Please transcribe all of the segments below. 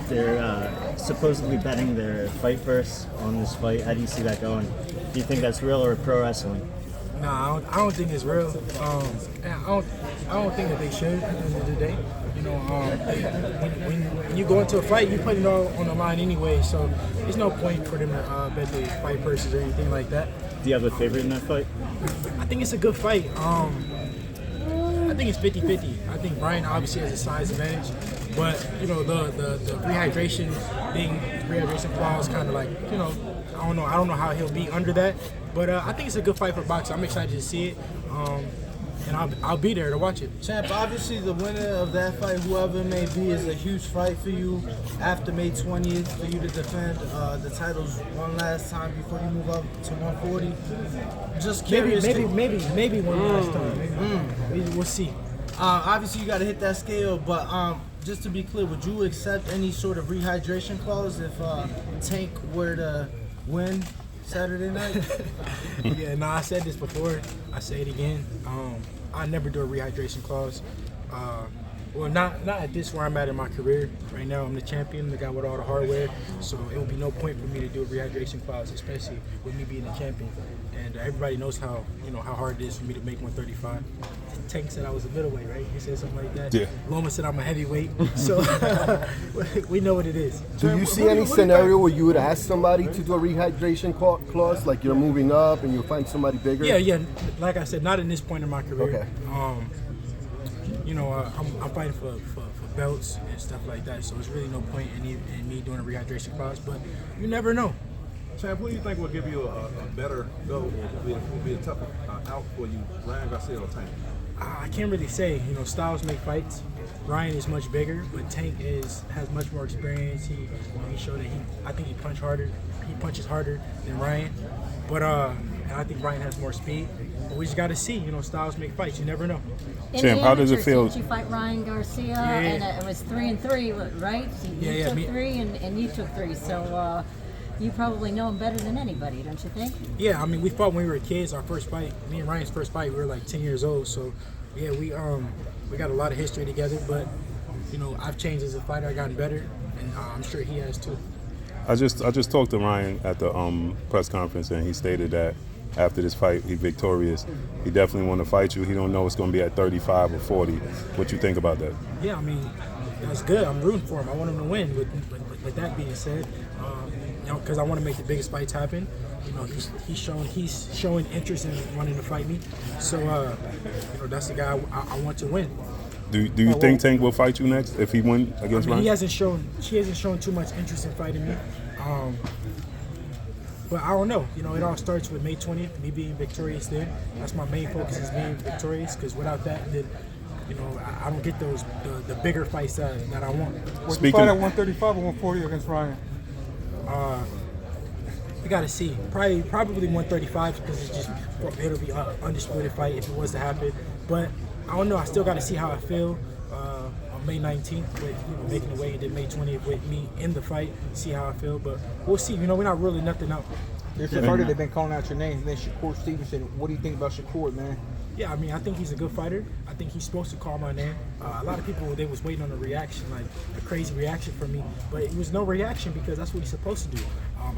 They're supposedly betting their fight purse on this fight. How do you see that going? Do you think that's real or pro wrestling? No, I don't think it's real. I don't think that they should at the end of the day. You know, when you go into a fight, you put it all on the line anyway. So there's no point for them to bet their fight purses or anything like that. Do you have a favorite in that fight? I think it's a good fight. I think it's 50-50. I think Brian obviously has a size advantage, but you know the rehydration clause kind of like, you know, I don't know how he'll be under that, but I think it's a good fight for boxing. I'm excited to see it, and I'll be there to watch it. Champ, obviously the winner of that fight, whoever it may be, is a huge fight for you after May 20th for you to defend the titles one last time before you move up to 140. Just curious. Maybe one last time. We'll see. Obviously you got to hit that scale, but just to be clear, would you accept any sort of rehydration clause if Tank were to win Saturday night? Yeah, no, I said this before. I say it again. I never do a rehydration clause. Well, not at this where I'm at in my career. Right now, I'm the champion, the guy with all the hardware. So it would be no point for me to do a rehydration clause, especially with me being the champion. And everybody knows how hard it is for me to make 135. Tank said I was a middleweight, right? He said something like that. Yeah. Loma said I'm a heavyweight. So we know what it is. Do you see any scenario where you would ask somebody to do a rehydration clause, like you're moving up and you find somebody bigger? Yeah. Like I said, not in this point in my career. Okay. You know, I'm fighting for belts and stuff like that, so there's really no point in me doing a rehydration clause, but you never know. Champ, who do you think will give you a better go, will be a tougher out for you, Ryan Garcia or Tank? I can't really say. You know, styles make fights. Ryan is much bigger, but Tank has much more experience. He showed that I think he punches harder than Ryan, but and I think Ryan has more speed. But we just got to see. You know, styles make fights. You never know. Champ, how does it feel? Did you fight Ryan Garcia? Yeah. And it was 3-3, right? You took 3 and you took 3. So you probably know him better than anybody, don't you think? Yeah, I mean, we fought when we were kids. Our first fight, me and Ryan's first fight, we were like 10 years old. So yeah, we got a lot of history together. But you know, I've changed as a fighter. I've gotten better, and I'm sure he has too. I just talked to Ryan at the press conference, and he stated that after this fight, he's victorious. He definitely want to fight you. He don't know it's going to be at 35 or 40. What you think about that? Yeah, I mean, that's good. I'm rooting for him. I want him to win. With that being said, you know, because I want to make the biggest fights happen. You know, he's showing interest in wanting to fight me. So, you know, that's the guy I want to win. Do you think Tank will fight you next if he win against Ryan? He hasn't shown too much interest in fighting me. But I don't know. You know, it all starts with May 20th, me being victorious then. That's my main focus, is being victorious, because without that, then, you know, I don't get the bigger fights that I want. Would you fight at 135 or 140 against Ryan? We got to see. Probably 135, because it'll be an undisputed fight if it was to happen. But I don't know. I still got to see how I feel on May 19th with, you know, making the weight, and then May 20th with me in the fight. See how I feel, but we'll see. You know, we're not ruling nothing out. If you've heard it, they've been calling out your name. Then Shakur Stevenson. What do you think about Shakur, man? Yeah, I mean, I think he's a good fighter. I think he's supposed to call my name. A lot of people, they was waiting on a reaction, like a crazy reaction from me, but it was no reaction because that's what he's supposed to do.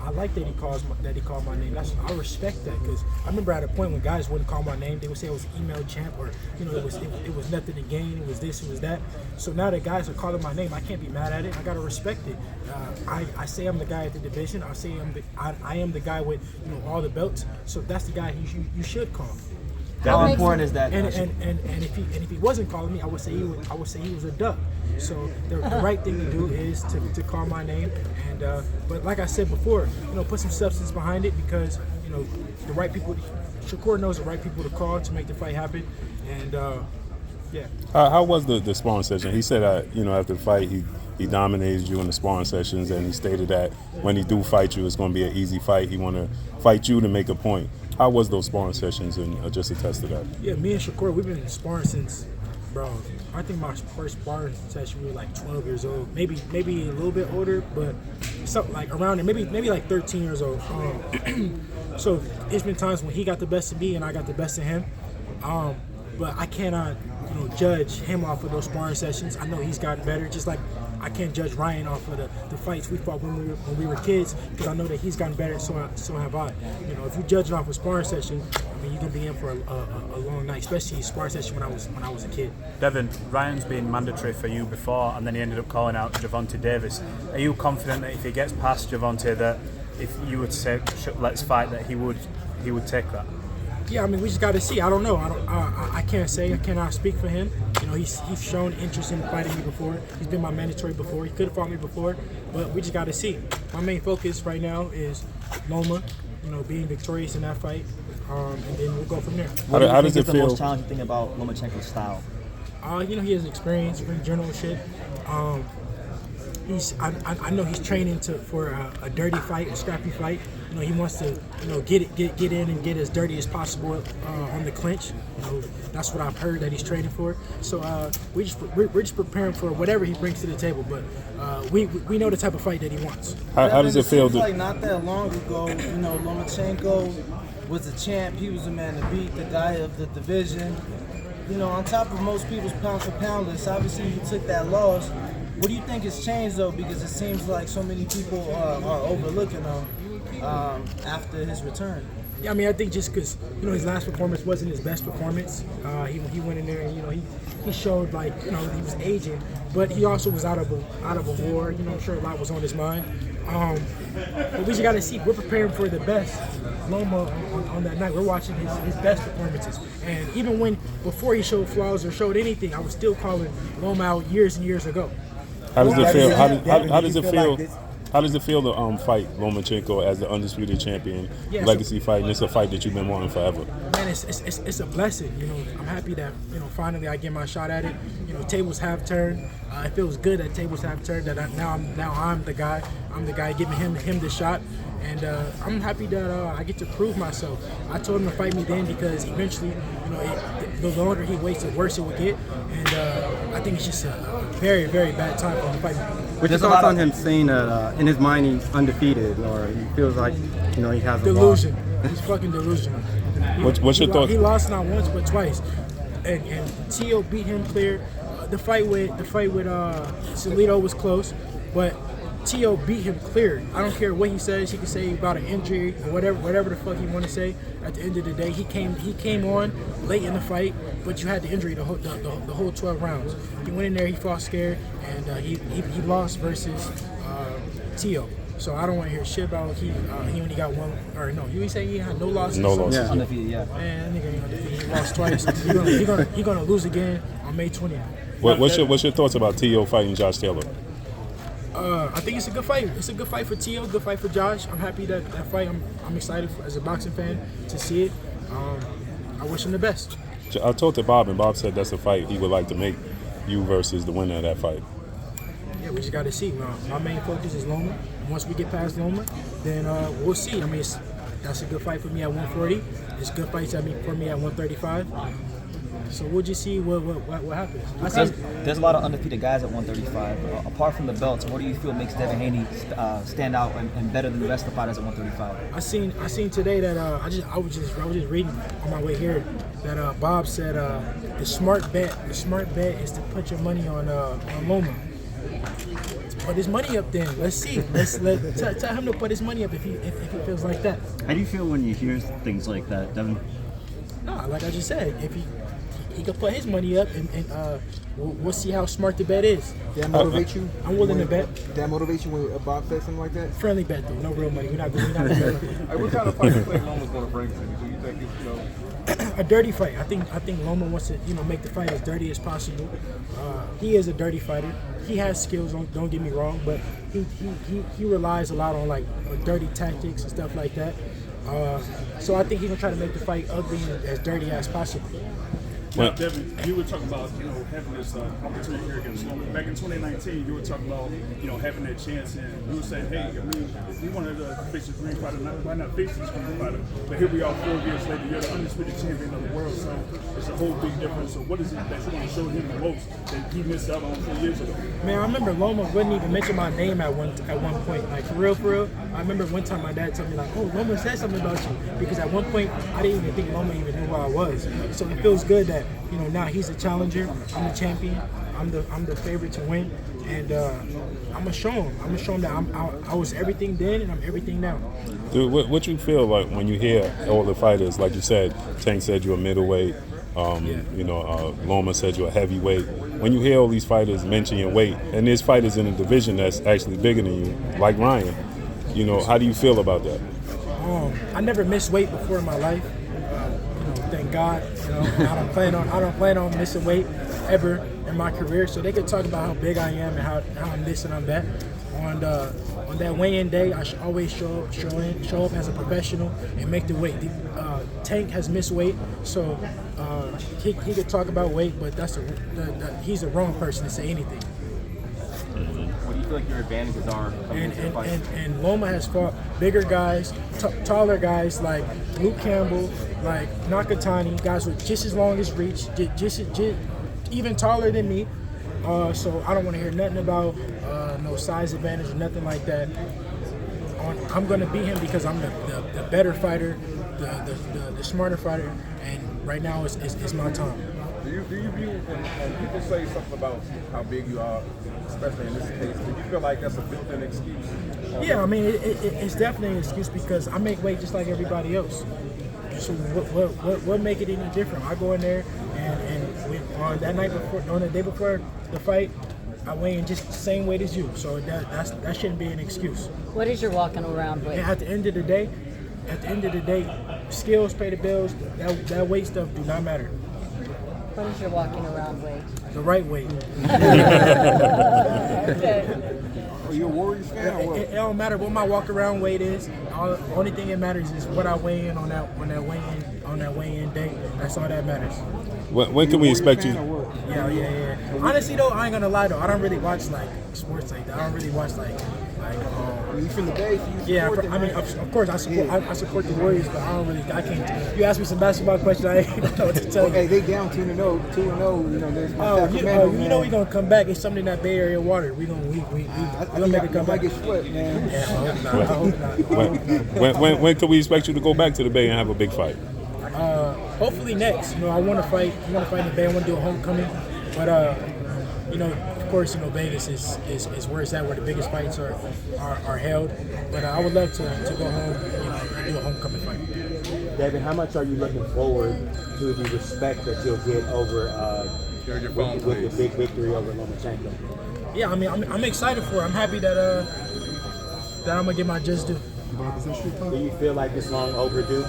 I like that he called my name. I respect that, because I remember at a point when guys wouldn't call my name, they would say it was email champ, or you know, it was nothing to gain. It was this, it was that. So now that guys are calling my name, I can't be mad at it. I gotta respect it. I say I'm the guy at the division. I say I am the guy with, you know, all the belts. So that's the guy you should call. How important is that? And if he wasn't calling me, I would say he was a duck. So the right thing to do is to call my name. And but like I said before, you know, put some substance behind it, because you know the right people. Shakur knows the right people to call to make the fight happen. And yeah. How was the sparring session? He said, you know, after the fight, he dominated you in the sparring sessions, and he stated that when he do fight you, it's going to be an easy fight. He want to fight you to make a point. How was those sparring sessions, and just attest to that? Yeah, me and Shakur, we've been sparring since, bro, I think my first sparring session, we were like 12 years old. Maybe a little bit older, but something like around there, maybe like 13 years old. So it's been times when he got the best of me and I got the best of him. But I cannot, you know, judge him off of those sparring sessions. I know he's gotten better, just like I can't judge Ryan off of the fights we fought when we were kids, because I know that he's gotten better. So have I. You know, if you judge it off a sparring session, I mean, you're gonna be in for a long night, especially a sparring session when I was a kid. Devin, Ryan's been mandatory for you before, and then he ended up calling out Gervonta Davis. Are you confident that if he gets past Gervonta, that if you would say let's fight, that he would take that? Yeah, I mean, we just got to see. I don't know. I can't say. I cannot speak for him. You know, he's shown interest in fighting me before. He's been my mandatory before. He could have fought me before, but we just got to see. My main focus right now is Loma, you know, being victorious in that fight, and then we'll go from there. How does it the feel? most challenging thing about Lomachenko's style? You know, he has experience, ring general shit. I know he's training for a dirty fight, a scrappy fight. You know, he wants to, you know, get in and get as dirty as possible on the clinch. You know, that's what I've heard that he's training for. So we're just preparing for whatever he brings to the table. But we know the type of fight that he wants. How does it feel? Like not that long ago, you know, Lomachenko was a champ. He was a man to beat, the guy of the division. You know, on top of most people's pound for pound list, obviously he took that loss. What do you think has changed though? Because it seems like so many people are overlooking him after his return. Yeah, I mean, I think just because, you know, his last performance wasn't his best performance. He went in there and, you know, he showed, like, you know, he was aging, but he also was out of a war. You know, I'm sure a lot was on his mind. But we just got to see. We're preparing for the best Loma on that night. We're watching his best performances. And even before he showed flaws or showed anything, I was still calling Loma out years and years ago. How does it feel? How does it feel? Like how does it feel to fight Lomachenko as the undisputed champion, legacy fight, and it's a fight that you've been wanting forever? Man, it's a blessing. You know, I'm happy that, you know, finally I get my shot at it. You know, tables have turned. It feels good that tables have turned. That now I'm the guy. I'm the guy giving him the shot. And I'm happy that I get to prove myself. I told him to fight me then because eventually, you know, the longer he waits, the worse it will get. And I think it's just a very, very bad time for him to fight me. What's your thoughts on him saying that in his mind he's undefeated, or he feels like, you know, he has a delusion? He's fucking delusional. What's your thoughts? He lost not once but twice, and Tio beat him clear. The fight with Salido was close, but Tio beat him clear. I don't care what he says. He can say about an injury or whatever the fuck he want to say. At the end of the day, he came on late in the fight, but you had the injury the whole 12 rounds. He went in there, he fought scared, and he lost versus Tio. So I don't want to hear shit about he only got one, or no, you say he had no losses? No losses. Yeah. Undefeated, yeah. Man, that nigga ain't undefeated. He lost twice. He gonna lose again on May 20th. What's your thoughts about Tio fighting Josh Taylor? I think it's a good fight. It's a good fight for Tio, good fight for Josh. I'm happy that fight. I'm excited as a boxing fan to see it. I wish him the best. I talked to Bob, and Bob said that's a fight he would like to make, you versus the winner of that fight. Yeah, we just got to see. My main focus is Loma. Once we get past Loma, then we'll see. I mean, that's a good fight for me at 140. It's good fights for me at 135. So we'll just see what happens. There's a lot of undefeated guys at 135. Apart from the belts, what do you feel makes Devin Haney stand out and better than the rest of the fighters at 135? I seen today that I was just reading on my way here that Bob said the smart bet is to put your money on Loma. Put his money up then. Let's see. Tell him to put his money up if he feels like that. How do you feel when you hear things like that, Devin? No, like I just said, if he can put his money up and we'll see how smart the bet is. That motivate you? I'm willing to bet. That motivate you when Bob says something like that? Friendly bet though, no real money. We're not doing that. Hey, what kind of fight you think Loma's going to bring to you? Do you think you know? A dirty fight. I think Loma wants to, you know, make the fight as dirty as possible. He is a dirty fighter. He has skills. Don't get me wrong, but he relies a lot on like dirty tactics and stuff like that. So I think he's gonna try to make the fight ugly and as dirty as possible. Now, Devin, you were talking about, you know, having this opportunity here against Loma. Back in 2019, you were talking about, you know, having that chance, and you were saying, hey, I mean, if we wanted to face this green fighter, why not face this green fighter? But here we are 4 years later, you're the undisputed champion of the world, so it's a whole big difference. So what is it that you want to show him the most that he missed out on 4 years ago? Man, I remember Loma wouldn't even mention my name at one point. Like, for real. I remember one time my dad told me, like, oh, Loma said something about you. Because at one point, I didn't even think Loma even knew who I was. So it feels good that, you know, now he's a challenger, I'm the champion, I'm the favorite to win, and I'm gonna show him. I'm gonna show him that I was everything then and I'm everything now. Dude, what you feel like when you hear all the fighters, like you said, Tank said you're a middleweight, Loma said you're a heavyweight. When you hear all these fighters mention your weight, and there's fighters in a division that's actually bigger than you, like Ryan, how do you feel about that? I never missed weight before in my life. Thank God. I don't plan on missing weight ever in my career. So they could talk about how big I am and how I'm this and I'm that. On that weigh-in day, I should always show up as a professional and make the weight. Tank has missed weight, so he could talk about weight, but he's the wrong person to say anything. What do you feel like your advantages are? And Loma has fought bigger guys, taller guys like Luke Campbell, like Nakatani, guys with just as long as reach, just even taller than me. So I don't want to hear nothing about no size advantage or nothing like that. I'm going to beat him because I'm the better fighter, the smarter fighter, and right now it's my time. Do you view, and people say something about how big you are, especially in this case, do you feel like that's a built-in excuse? Yeah, I mean, it's definitely an excuse because I make weight just like everybody else. So what make it any different? I go in there and on that night before, on the day before the fight, I weigh in just the same weight as you. So that shouldn't be an excuse. What is your walking around weight? At the end of the day, skills pay the bills. That weight stuff do not matter. What is your walking around weight? The right weight. Okay. Are you a Warriors fan or what? It don't matter what my walk around weight is. The only thing that matters is what I weigh in on that weigh-in day. That's all that matters. When can we expect you? Yeah. Honestly though, I ain't gonna lie though. I don't really watch like sports like that. I don't really watch like. You from the Bay, so you support them, I mean, right? of course, I support the Warriors, but I can't. You ask me some basketball questions, I ain't know what to tell you. Okay, they down 2-0. There's Sacramento, you know we gonna come back. It's something in that Bay Area water. We gonna make it come back. I get swept, man. Yeah, I hope not. When can we expect you to go back to the Bay and have a big fight? Hopefully next. I want to fight. I want to fight in the Bay. I want to do a homecoming, but of course, Vegas is where it's at, where the biggest fights are held. But I would love to go home, and do a homecoming fight. Devin, how much are you looking forward to the respect that you'll get over with the big victory over Lomachenko? Yeah, I mean, I'm excited for it. I'm happy that I'm gonna get my just due. Do you feel like it's long overdue?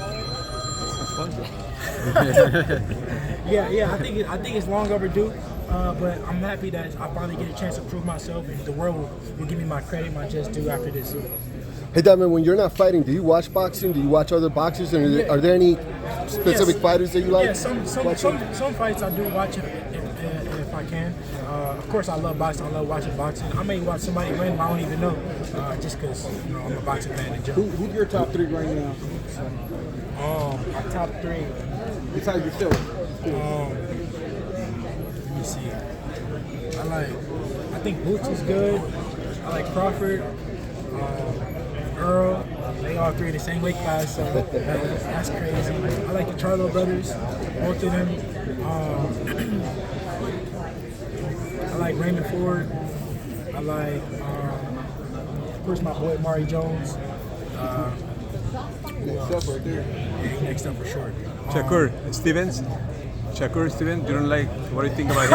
Yeah. I think it's long overdue. But I'm happy that I finally get a chance to prove myself, and the world will give me my credit, my just due after this. Hey, Devin, when you're not fighting, do you watch boxing? Do you watch other boxers? And are there any specific fighters that you like? Yeah, some fights I do watch if I can. Of course, I love boxing. I love watching boxing. I may watch somebody win I don't even know, just because I'm a boxing fan in general. Who's your top three right now? My top three. Besides yourself. Let me see. I think Boots is good. I like Crawford, Earl. They all three in the same weight class, so that's crazy. I like the Charlo brothers, both of them. I like Raymond Ford. I like, of course, my boy Mari Jones. Next up right there. Yeah, next up for sure. Shakur Stevenson. Shakur Stevenson, you don't like, what do you think about him?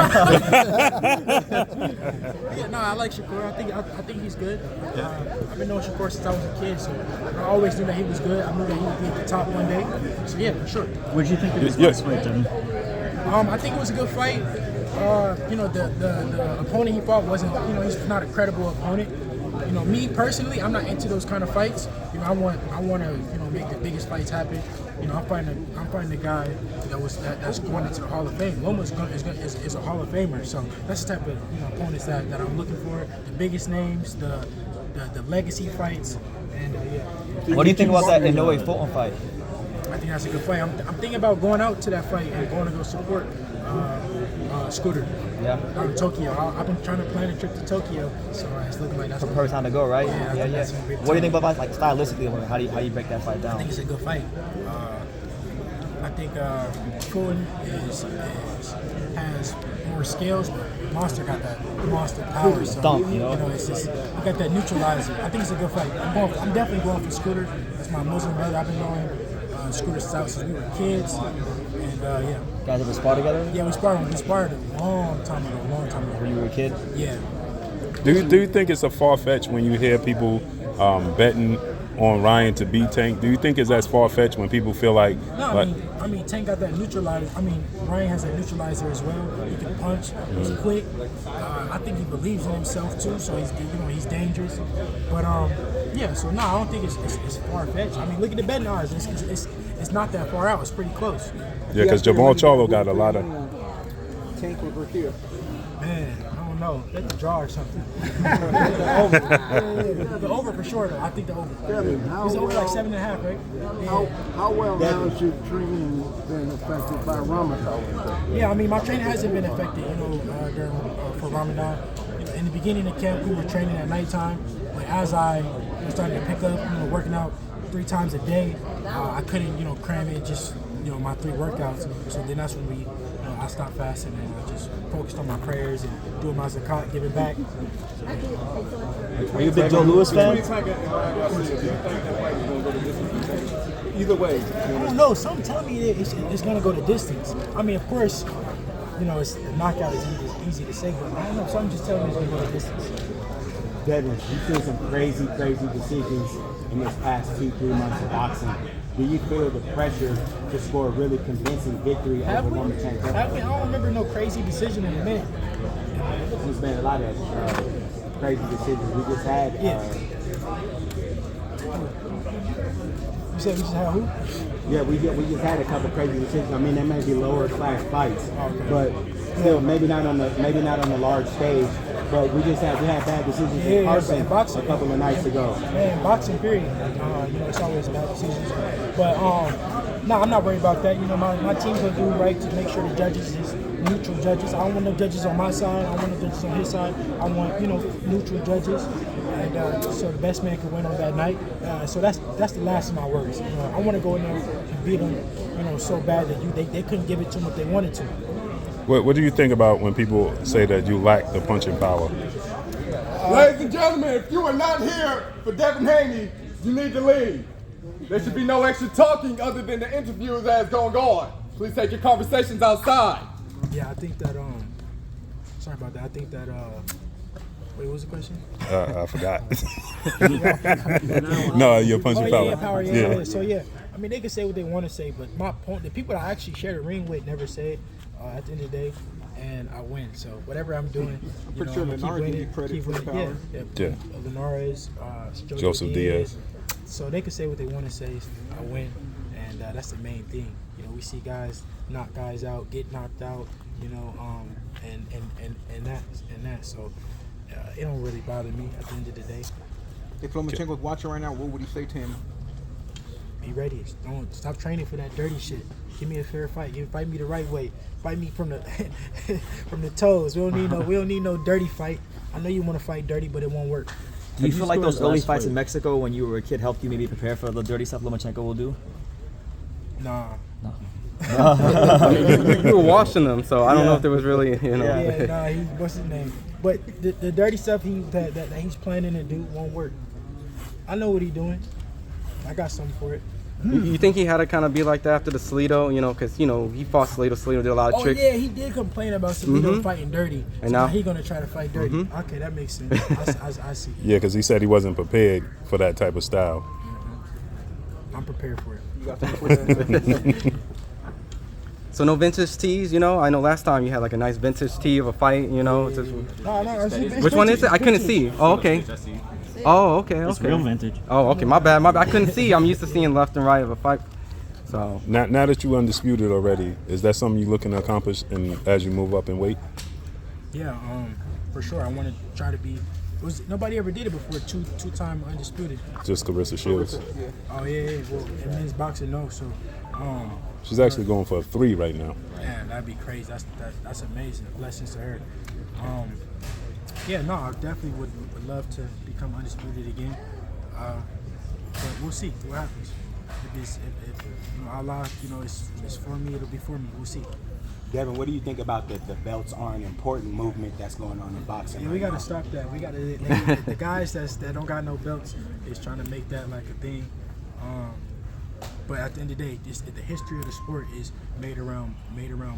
Yeah, no, I like Shakur. I think he's good. I've been knowing Shakur since I was a kid, so I always knew that he was good. I knew that he would be at the top one day. So yeah, for sure. What did you think of his last fight, Devin? I think it was a good fight. The opponent he fought wasn't, he's not a credible opponent. Me personally, I'm not into those kind of fights. I want to, make the biggest fights happen. I'm fighting a guy that's going into the Hall of Fame. Loma is a Hall of Famer, so that's the type of opponents that I'm looking for. The biggest names, the legacy fights, and yeah. What do you think about that Inoue Fulton fight? I think that's a good fight. I'm thinking about going out to that fight and going to go support Scooter. Yeah. Out in Tokyo. I've been trying to plan a trip to Tokyo, so it's looking like that's the perfect time to go, right? Yeah. What do you think about how do you break that fight down? I think it's a good fight. I think Fulton has more skills, but Monster got that monster power. So Thump, it's just he got that neutralizer. I think it's a good fight. I'm definitely going for Scooter. That's my Muslim brother. I've been knowing Scooter since we were kids, and yeah. Guys ever spar together? Yeah, we sparred a long time ago. When you were a kid? Yeah. Do you think it's a far-fetched when you hear people betting on Ryan to beat Tank? Do you think it's as far-fetched when people feel like? No, I mean Tank got that neutralizer. I mean Ryan has that neutralizer as well. He can punch. He's quick. I think he believes in himself too. So he's dangerous. But yeah. So no, I don't think it's far-fetched. I mean, look at the betting odds. It's not that far out. It's pretty close. Yeah, because Jamal Charlo got a lot of. Tank or Garcia? Man, I don't know. Let the draw or something. The over. The over for sure, though. I think the over. Devin, It's over like 7.5, right? Yeah. How well has your training been affected by Ramadan? Yeah, I mean, my training hasn't been affected, for Ramadan. In the beginning of camp, we were training at nighttime. But as I started to pick up, working out 3 times a day, I couldn't, cram in just, my 3 workouts. So then that's when I stopped fasting and I just focused on my prayers and doing my zakat, giving back. Are you a big Joe Louis fan? Either way. I don't know. Some tell me it's going to go the distance. I mean, of course, it's the knockout is easy to say, but I don't know. Some just tell me it's going to go the distance. Devin, you've seen some crazy decisions in this past 2-3 months of boxing. Do you feel the pressure to score a really convincing victory over Lomachenko? I don't remember no crazy decision in a minute. There's been a lot of crazy decisions. We just had. You said we just had who? Yeah, we just had a couple crazy decisions. I mean, they may be lower class fights, but still maybe not on the large stage. But we had bad decisions in Carson a couple of nights ago. Man, boxing period. It's always bad decisions. But no, I'm not worried about that. My team's gonna do right to make sure the judges is neutral judges. I don't want no judges on my side. I want no judges on his side. I want neutral judges, and so the best man can win on that night. So that's the last of my worries. I want to go in there and beat them, so bad that they couldn't give it to them if they wanted to. What do you think about when people say that you lack the punching power? Ladies and gentlemen, if you are not here for Devin Haney, you need to leave. There should be no extra talking other than the interviews that's going on. Please take your conversations outside. Yeah, I think that, sorry about that. I think that, wait, what was the question? I forgot. No, your punching power. Yeah, power, yeah. So, yeah, I mean, they can say what they want to say, but my point, the people I actually share the ring with never say it at the end of the day, and I win. So, whatever I'm doing, I'm pretty sure Lenara gave you credit for the power. Yeah. Lenara, Joseph Diaz. So they can say what they want to say. I win, and that's the main thing. We see guys knock guys out, get knocked out, and that. So it don't really bother me at the end of the day. If Lomachenko was watching right now, what would you say to him? Be ready. Don't stop training for that dirty shit. Give me a fair fight. Fight me the right way. Fight me from the from the toes. We don't need no dirty fight. I know you want to fight dirty, but it won't work. Do you feel like those early fights in Mexico when you were a kid helped you maybe prepare for the dirty stuff Lomachenko will do? Nah. You were watching them, so I don't know if there was really, Yeah, nah, what's his name? But the dirty stuff that he's planning to do won't work. I know what he's doing. I got something for it. You think he had to kind of be like that after the Salito, because, he fought Salito. Salito did a lot of tricks. Oh, yeah, he did complain about Salito fighting dirty. And so now he's going to try to fight dirty. Okay, that makes sense. I see. Yeah, because he said he wasn't prepared for that type of style. I'm prepared for it. You got something for that? So no vintage tees, I know last time you had like a nice vintage tee of a fight, No, Which one is it? I couldn't see. Oh, okay. Oh, okay. It's real vintage. Oh, okay. My bad. I couldn't see. I'm used to seeing left and right of a fight. So now that you undisputed already, is that something you're looking to accomplish as you move up in weight? Yeah, for sure. I want to try to be. Nobody ever did it before. Two-time undisputed. Just Carissa Shields. Yeah. Oh yeah. Well, in men's boxing, no. So. She's actually going for a 3 right now. Man, that'd be crazy. That's amazing. Blessings to her. Yeah, no, I definitely would love to become undisputed again. But we'll see what happens. if you know, Allah, you know, it's for me, it'll be for me. We'll see. Devin, what do you think about the belts are an important movement that's going on in boxing? Yeah, we right got to now? stop that. We got to the guys that don't got no belts is trying to make that like a thing. But at the end of the day, the history of the sport is made around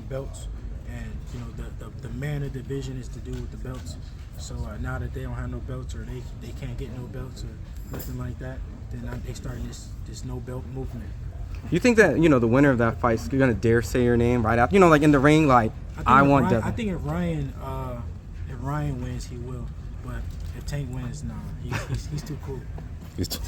belts, and you know the man of the division is to do with the belts. So now that they don't have no belts, or they can't get no belts or nothing like that, then they starting this no belt movement. You think that, you know, the winner of that fight is gonna dare say your name right after, you know, like in the ring, like I want Devin? I think if Ryan wins, he will. But if Tank wins, nah, he's too cool. He's too